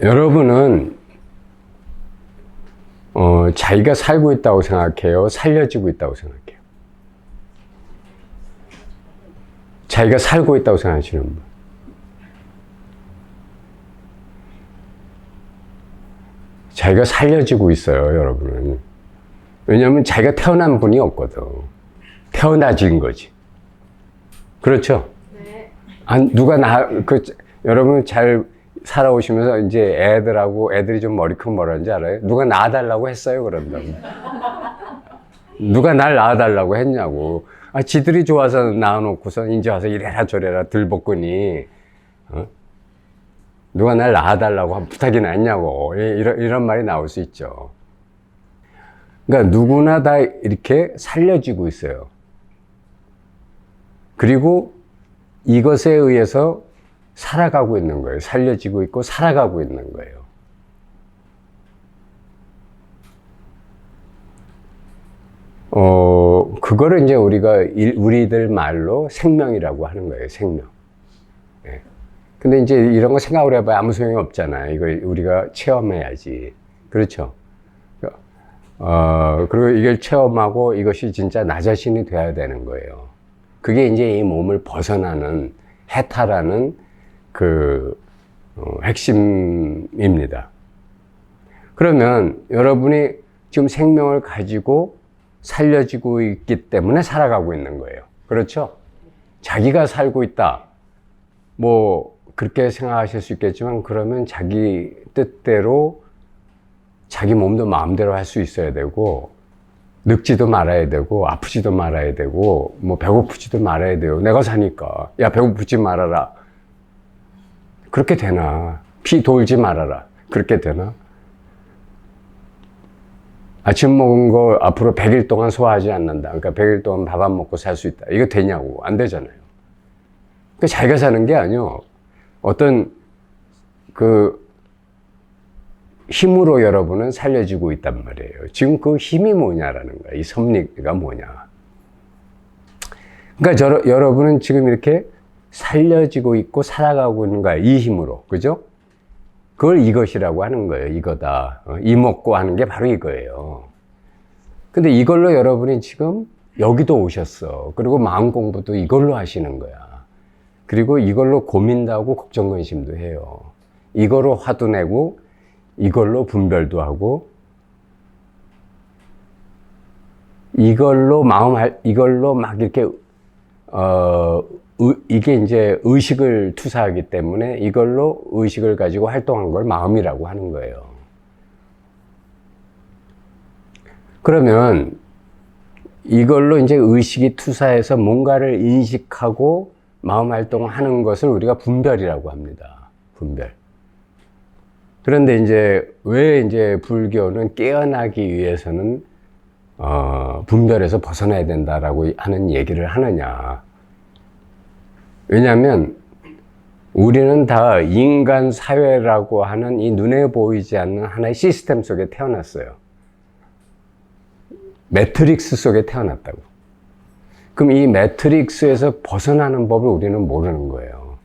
여러분은 자기가 살고 있다고 생각해요? 살려지고 있다고 생각해요? 자기가 살고 있다고 생각하시는 분? 자기가 살려지고 있어요, 여러분은. 왜냐하면 자기가 태어난 분이 없거든. 태어나진 거지. 그렇죠? 네. 누가 여러분 잘 살아오시면서 이제 애들이 좀 머리 큰 뭐라는지 알아요? 누가 낳아달라고 했어요, 그런다고. 누가 날 낳아달라고 했냐고. 지들이 좋아서 낳아놓고서 이제 와서 이래라 저래라 들볶으니, 누가 날 낳아달라고 부탁이나 했냐고. 이런 말이 나올 수 있죠. 그러니까 누구나 다 이렇게 살려지고 있어요. 그리고 이것에 의해서 살아가고 있는 거예요. 살려지고 있고 살아가고 있는 거예요. 그거를 이제 우리들 말로 생명이라고 하는 거예요. 생명. 예. 근데 이제 이런 거 생각을 해봐야 아무 소용이 없잖아요. 이걸 우리가 체험해야지. 그렇죠? 그리고 이걸 체험하고 이것이 진짜 나 자신이 돼야 되는 거예요. 그게 이제 이 몸을 벗어나는 해탈하는 핵심입니다. 그러면 여러분이 지금 생명을 가지고 살려지고 있기 때문에 살아가고 있는 거예요. 그렇죠? 자기가 살고 있다. 뭐 그렇게 생각하실 수 있겠지만 그러면 자기 뜻대로 자기 몸도 마음대로 할 수 있어야 되고 늙지도 말아야 되고 아프지도 말아야 되고 뭐 배고프지도 말아야 돼요. 내가 사니까 야 배고프지 말아라. 그렇게 되나? 피 돌지 말아라. 그렇게 되나? 아침 먹은 거 앞으로 100일 동안 소화하지 않는다. 그러니까 100일 동안 밥 안 먹고 살 수 있다. 이거 되냐고. 안 되잖아요. 그러니까 자기가 사는 게 아니요. 어떤 힘으로 여러분은 살려지고 있단 말이에요. 지금 그 힘이 뭐냐라는 거야. 이 섭리가 뭐냐. 그러니까 여러분은 지금 이렇게 살려지고 있고 살아가고 있는 거야. 이 힘으로. 그죠? 그걸 이것이라고 하는 거예요. 이거다. 이먹고 하는 게 바로 이거예요. 근데 이걸로 여러분이 지금 여기도 오셨어. 그리고 마음 공부도 이걸로 하시는 거야. 그리고 이걸로 고민도 하고 걱정 근심도 해요. 이걸로 화도 내고 이걸로 분별도 하고 이걸로 이걸로 막 이렇게 이게 이제 의식을 투사하기 때문에 이걸로 의식을 가지고 활동한 걸 마음이라고 하는 거예요. 그러면 이걸로 이제 의식이 투사해서 뭔가를 인식하고 마음 활동을 하는 것을 우리가 분별이라고 합니다. 분별. 그런데 왜 불교는 깨어나기 위해서는 분별에서 벗어나야 된다라고 하는 얘기를 하느냐. 왜냐하면 우리는 다 인간 사회라고 하는 이 눈에 보이지 않는 하나의 시스템 속에 태어났어요. 매트릭스 속에 태어났다고. 그럼 이 매트릭스에서 벗어나는 법을 우리는 모르는 거예요.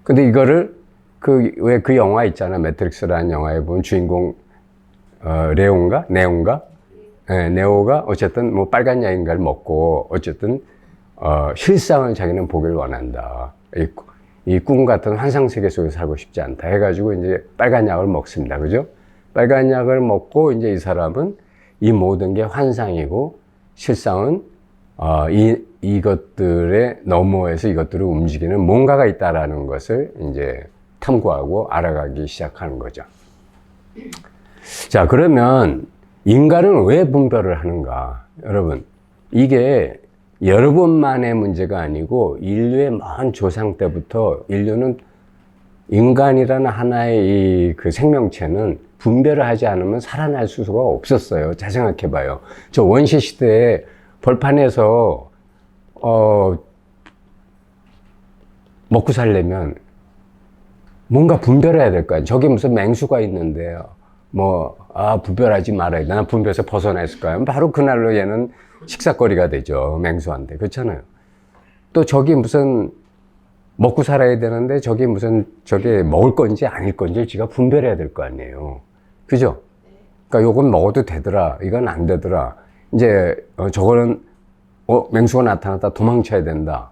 근데 이거를 왜 그 영화 있잖아. 매트릭스라는 영화에 보면 주인공 네오가 어쨌든 뭐 빨간 약인가를 먹고 어쨌든 실상을 자기는 보길 원한다. 이 꿈 같은 환상 세계 속에 살고 싶지 않다 해가지고 이제 빨간 약을 먹습니다. 그죠? 빨간 약을 먹고 이제 이 사람은 이 모든 게 환상이고 실상은 이것들의 너머에서 이것들을 움직이는 뭔가가 있다라는 것을 이제 탐구하고 알아가기 시작하는 거죠. 자, 그러면 인간은 왜 분별을 하는가? 여러분, 이게 여러분만의 문제가 아니고 인류의 먼 조상 때부터 인류는 인간이라는 하나의 그 생명체는 분별을 하지 않으면 살아날 수가 없었어요. 잘 생각해봐요. 저 원시 시대에 벌판에서 먹고 살려면 뭔가 분별해야 될 거 아니에요. 저기 무슨 맹수가 있는데 분별하지 말아야 돼. 난 분별해서 벗어나 있을 거야. 바로 그날로 얘는 식사거리가 되죠. 맹수한테. 그렇잖아요. 또 저기 무슨 먹고 살아야 되는데 저게 무슨 저게 먹을 건지 아닐 건지 지가 분별해야 될 거 아니에요. 그죠? 그러니까 요건 먹어도 되더라. 이건 안 되더라. 이제 저거는 맹수가 나타났다. 도망쳐야 된다.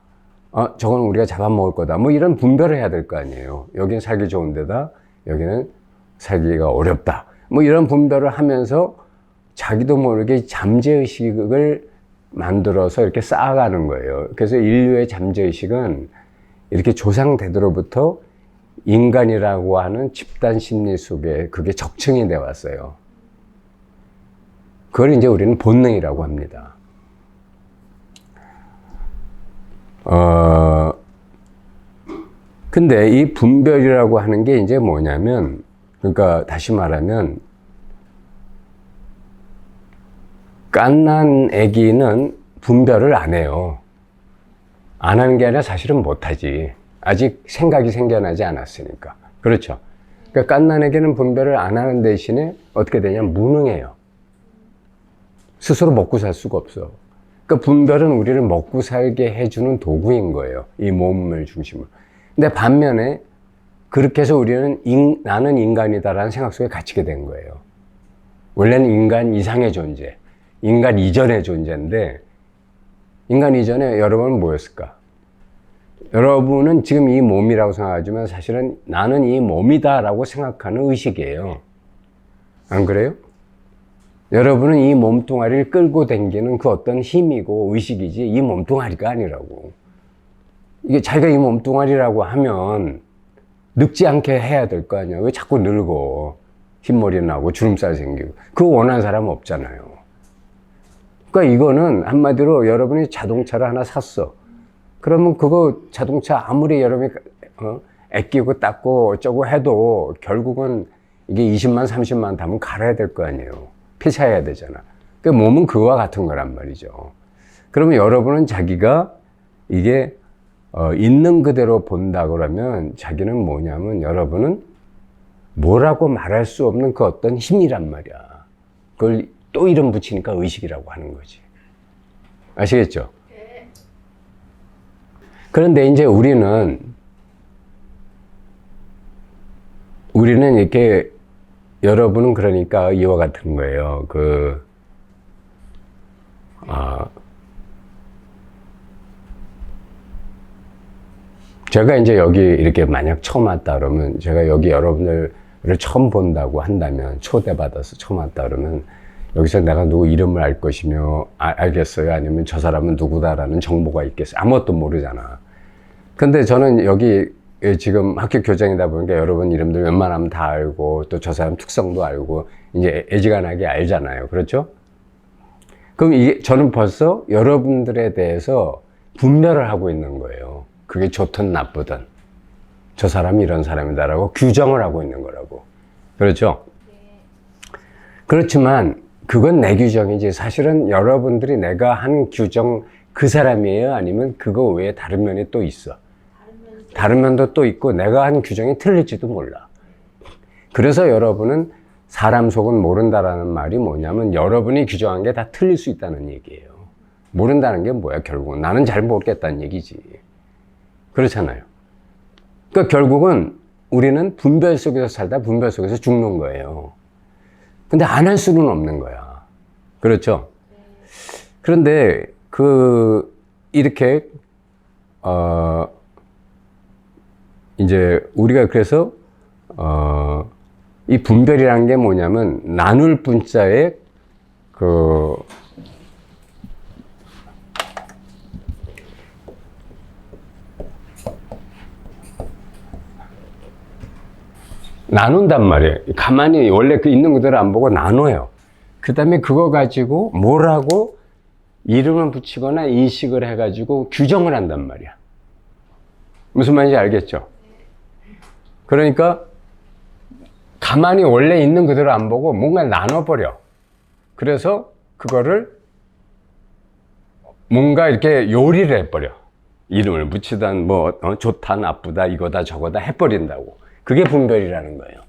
저건 우리가 잡아먹을 거다. 뭐 이런 분별을 해야 될 거 아니에요. 여기는 살기 좋은 데다. 여기는 살기가 어렵다. 뭐 이런 분별을 하면서 자기도 모르게 잠재의식을 만들어서 이렇게 쌓아가는 거예요. 그래서 인류의 잠재의식은 이렇게 조상대대로부터 인간이라고 하는 집단 심리 속에 그게 적층이 돼 왔어요. 그걸 이제 우리는 본능이라고 합니다. 근데 이 분별이라고 하는 게 이제 뭐냐면, 그러니까 다시 말하면, 갓난 아기는 분별을 안 해요. 안 하는 게 아니라 사실은 못하지. 아직 생각이 생겨나지 않았으니까. 그렇죠. 그러니까 갓난 아기는 분별을 안 하는 대신에 어떻게 되냐면 무능해요. 스스로 먹고 살 수가 없어. 그러니까 분별은 우리를 먹고 살게 해주는 도구인 거예요. 이 몸을 중심으로. 근데 반면에 그렇게 해서 우리는 나는 인간이다라는 생각 속에 갇히게 된 거예요. 원래는 인간 이상의 존재, 인간 이전의 존재인데, 인간 이전에 여러분은 뭐였을까? 여러분은 지금 이 몸이라고 생각하지만 사실은 나는 이 몸이다라고 생각하는 의식이에요. 안 그래요? 여러분은 이 몸뚱아리를 끌고 다니는 그 어떤 힘이고 의식이지 이 몸뚱아리가 아니라고. 이게 자기가 이 몸뚱아리라고 하면 늙지 않게 해야 될 거 아니야. 왜 자꾸 늙어? 흰머리 나고 주름살 생기고. 그거 원하는 사람은 없잖아요. 그러니까 이거는 한마디로 여러분이 자동차를 하나 샀어. 그러면 그거 자동차 아무리 여러분이 아끼고 닦고 어쩌고 해도 결국은 이게 20만, 30만 타면 갈아야 될 거 아니에요. 폐차해야 되잖아. 그러니까 몸은 그와 같은 거란 말이죠. 그러면 여러분은 자기가 이게 있는 그대로 본다 그러면 자기는 뭐냐면 여러분은 뭐라고 말할 수 없는 그 어떤 힘이란 말이야. 그걸 또 이름 붙이니까 의식이라고 하는 거지. 아시겠죠? 그런데 이제 우리는 이렇게 여러분은 그러니까 이와 같은 거예요. 제가 이제 여기 이렇게 만약 처음 왔다 그러면 제가 여기 여러분들을 처음 본다고 한다면 초대받아서 처음 왔다 그러면 여기서 내가 누구 이름을 알 것이며 알겠어요? 아니면 저 사람은 누구다라는 정보가 있겠어요? 아무것도 모르잖아. 근데 저는 여기 지금 학교 교장이다 보니까 여러분 이름들 웬만하면 다 알고 또 저 사람 특성도 알고 이제 애지간하게 알잖아요. 그렇죠? 그럼 이게 저는 벌써 여러분들에 대해서 분별을 하고 있는 거예요. 그게 좋든 나쁘든 저 사람이 이런 사람이다라고 규정을 하고 있는 거라고. 그렇죠? 그렇지만 그건 내 규정이지 사실은 여러분들이 내가 한 규정 그 사람이에요? 아니면 그거 외에 다른 면이 또 있어? 다른 면도 또 있고 내가 한 규정이 틀릴지도 몰라. 그래서 여러분은 사람 속은 모른다라는 말이 뭐냐면 여러분이 규정한 게 다 틀릴 수 있다는 얘기예요. 모른다는 게 뭐야 결국은? 나는 잘 모르겠다는 얘기지. 그렇잖아요. 그러니까 결국은 우리는 분별 속에서 살다 분별 속에서 죽는 거예요. 근데 안 할 수는 없는 거야. 그렇죠? 그런데 이렇게 이제 우리가 그래서 이 분별이라는 게 뭐냐면 나눌 분자에 나눈단 말이에요. 가만히 원래 그 있는 그대로 안 보고 나눠요. 그 다음에 그거 가지고 뭐라고 이름을 붙이거나 인식을 해가지고 규정을 한단 말이야. 무슨 말인지 알겠죠? 그러니까 가만히 원래 있는 그대로 안 보고 뭔가 나눠버려. 그래서 그거를 뭔가 이렇게 요리를 해버려. 이름을 붙이든 뭐 좋다 나쁘다 이거다 저거다 해버린다고. 그게 분별이라는 거예요.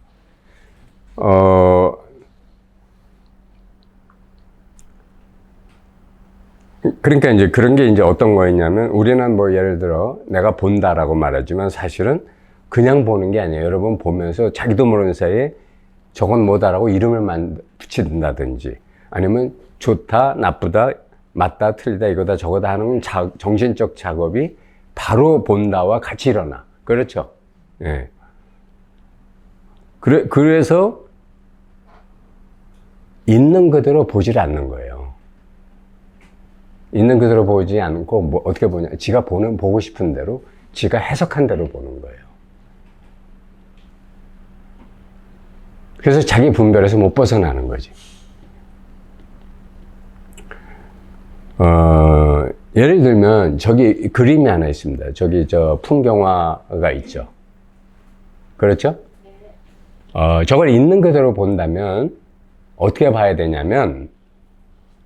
그러니까 이제 그런 게 이제 어떤 거였냐면, 우리는 뭐 예를 들어 내가 본다라고 말하지만 사실은 그냥 보는 게 아니에요. 여러분 보면서 자기도 모르는 사이에 저건 뭐다라고 이름을 붙인다든지, 아니면 좋다, 나쁘다, 맞다, 틀리다, 이거다, 저거다 하는 정신적 작업이 바로 본다와 같이 일어나. 그렇죠? 예. 그래서 있는 그대로 보질 않는 거예요. 있는 그대로 보지 않고, 뭐 어떻게 보냐. 지가 보고 싶은 대로, 지가 해석한 대로 보는 거예요. 그래서 자기 분별에서 못 벗어나는 거지. 예를 들면, 저기 그림이 하나 있습니다. 저기 풍경화가 있죠. 그렇죠? 저걸 있는 그대로 본다면, 어떻게 봐야 되냐면,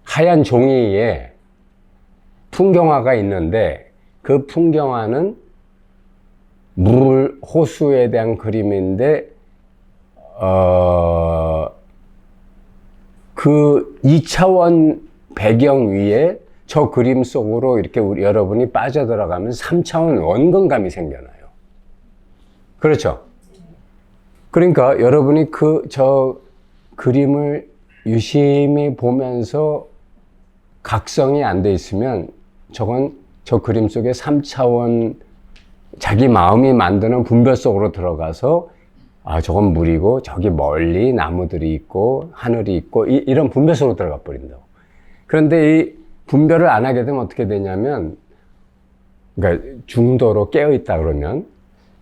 하얀 종이에 풍경화가 있는데, 그 풍경화는 호수에 대한 그림인데, 그 2차원 배경 위에 저 그림 속으로 이렇게 여러분이 빠져들어가면 3차원 원근감이 생겨나요. 그렇죠? 그러니까 여러분이 저 그림을 유심히 보면서 각성이 안 돼 있으면 저 그림 속에 3차원 자기 마음이 만드는 분별 속으로 들어가서 저건 물이고 저기 멀리 나무들이 있고 하늘이 있고 이런 분별 속으로 들어가 버린다고. 그런데 이 분별을 안 하게 되면 어떻게 되냐면, 그러니까 중도로 깨어 있다 그러면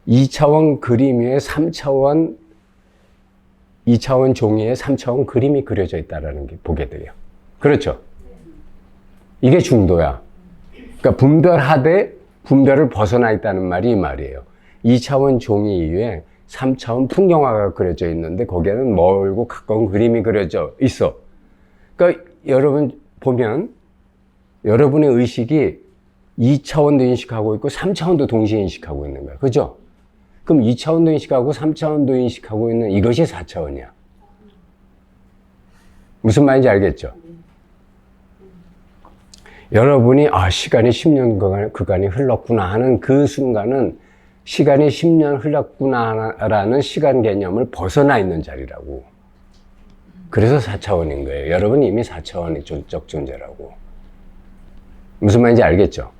2차원 그림 위에 2차원 종이에 3차원 그림이 그려져 있다라는 게 보게 돼요. 그렇죠? 이게 중도야. 그러니까 분별하되 분별을 벗어나 있다는 말이 이 말이에요. 2차원 종이 위에 3차원 풍경화가 그려져 있는데 거기에는 멀고 가까운 그림이 그려져 있어. 그러니까 여러분 보면 여러분의 의식이 2차원도 인식하고 있고 3차원도 동시에 인식하고 있는 거야. 그죠? 그럼 2차원도 인식하고 3차원도 인식하고 있는 이것이 4차원이야. 무슨 말인지 알겠죠? 여러분이 시간이 10년 그간이 흘렀구나 하는 그 순간은 시간이 10년 흘렀구나라는 시간 개념을 벗어나 있는 자리라고. 그래서 4차원인 거예요. 여러분이 이미 4차원의 적 존재라고. 무슨 말인지 알겠죠?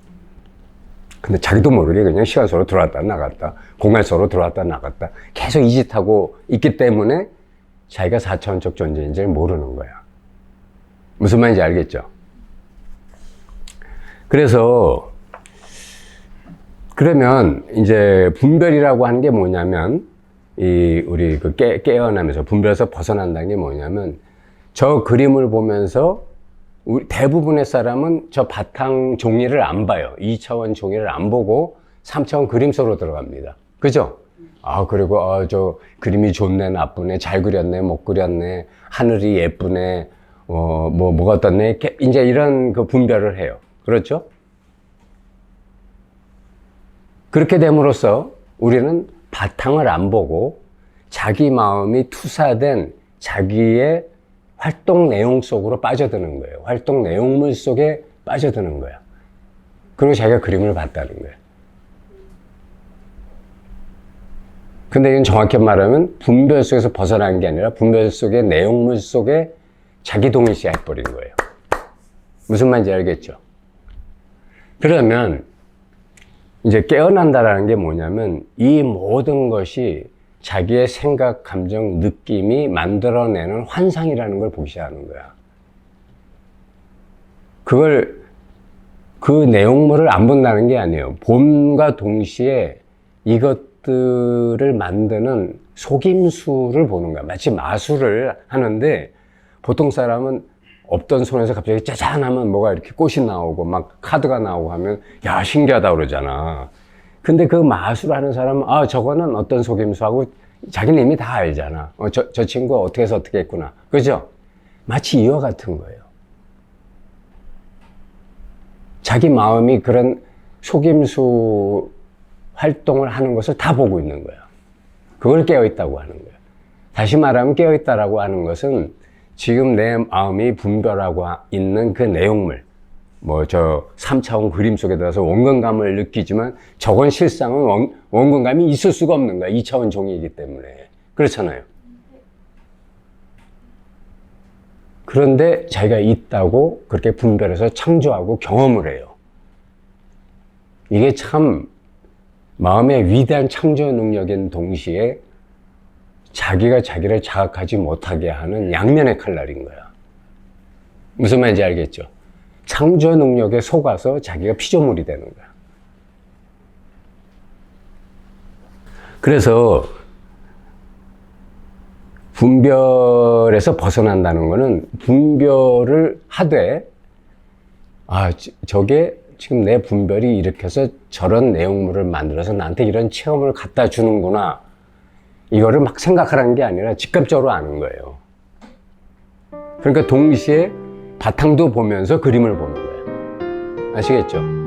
근데 자기도 모르게 그냥 시간 속으로 들어왔다 나갔다, 공간 속으로 들어왔다 나갔다 계속 이 짓 하고 있기 때문에 자기가 4차원적 존재인지를 모르는 거야. 무슨 말인지 알겠죠? 그래서 그러면 이제 분별이라고 하는 게 뭐냐면, 우리 깨어나면서 분별에서 벗어난다는 게 뭐냐면, 저 그림을 보면서 대부분의 사람은 저 바탕 종이를 안 봐요. 2차원 종이를 안 보고 3차원 그림 속으로 들어갑니다. 그죠? 그리고 저 그림이 좋네, 나쁘네, 잘 그렸네, 못 그렸네, 하늘이 예쁘네, 뭐가 어떻네, 이제 이런 그 분별을 해요. 그렇죠? 그렇게 됨으로써 우리는 바탕을 안 보고 자기 마음이 투사된 자기의 활동 내용 속으로 빠져드는 거예요. 활동 내용물 속에 빠져드는 거야. 그리고 자기가 그림을 봤다는 거예요. 근데 이건 정확히 말하면 분별 속에서 벗어난 게 아니라 분별 속의 내용물 속에 자기 동일시 해버린 거예요. 무슨 말인지 알겠죠? 그러면 이제 깨어난다라는 게 뭐냐면, 이 모든 것이 자기의 생각, 감정, 느낌이 만들어내는 환상이라는 걸 보기 시작하는 거야. 그 내용물을 안 본다는 게 아니에요. 봄과 동시에 이것들을 만드는 속임수를 보는 거야. 마치 마술을 하는데, 보통 사람은 없던 손에서 갑자기 짜잔 하면 뭐가 이렇게 꽃이 나오고 막 카드가 나오고 하면 야 신기하다 그러잖아. 근데 그 마술하는 사람은 저거는 어떤 속임수하고 자기는 이미 다 알잖아. 저 친구가 어떻게 해서 어떻게 했구나. 그죠? 마치 이와 같은 거예요. 자기 마음이 그런 속임수 활동을 하는 것을 다 보고 있는 거야. 그걸 깨어있다고 하는 거야. 다시 말하면 깨어있다라고 하는 것은 지금 내 마음이 분별하고 있는 그 내용물, 뭐 저 3차원 그림 속에 들어서 원근감을 느끼지만 저건 실상은 원근감이 있을 수가 없는 거야. 2차원 종이기 때문에. 그렇잖아요. 그런데 자기가 있다고 그렇게 분별해서 창조하고 경험을 해요. 이게 참 마음의 위대한 창조 능력인 동시에 자기가 자기를 자각하지 못하게 하는 양면의 칼날인 거야. 무슨 말인지 알겠죠? 창조 능력에 속아서 자기가 피조물이 되는 거야. 그래서 분별에서 벗어난다는 거는 분별을 하되 저게 지금 내 분별이 이렇게 해서 저런 내용물을 만들어서 나한테 이런 체험을 갖다 주는구나. 이거를 막 생각하라는 게 아니라 직감적으로 아는 거예요. 그러니까 동시에 바탕도 보면서 그림을 보는 거예요. 아시겠죠?